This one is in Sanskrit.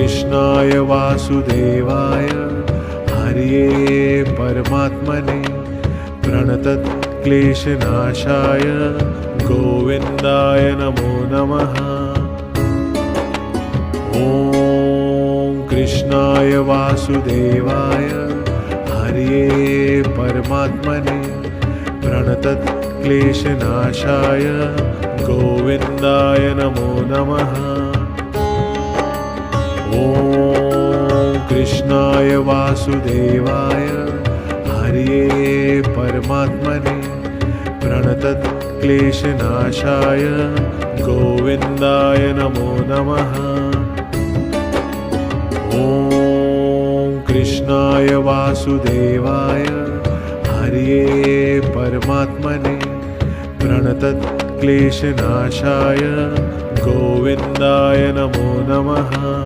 कृष्णाय वासुदेवाय हरये परमात्मने प्रणतक्लेशनाशाय गोविन्दाय नमो नमः। ॐ कृष्णाय वासुदेवाय हरये परमात्मने प्रणतक्लेशनाशाय गोविन्दाय नमो नमः। ॐ कृष्णाय वासुदेवाय हरये परमात्मने प्रणतक्लेशनाशाय गोविन्दाय नमो नमः। ॐ कृष्णाय वासुदेवाय हरये परमात्मने प्रणतक्लेशनाशाय गोविन्दाय नमो नमः।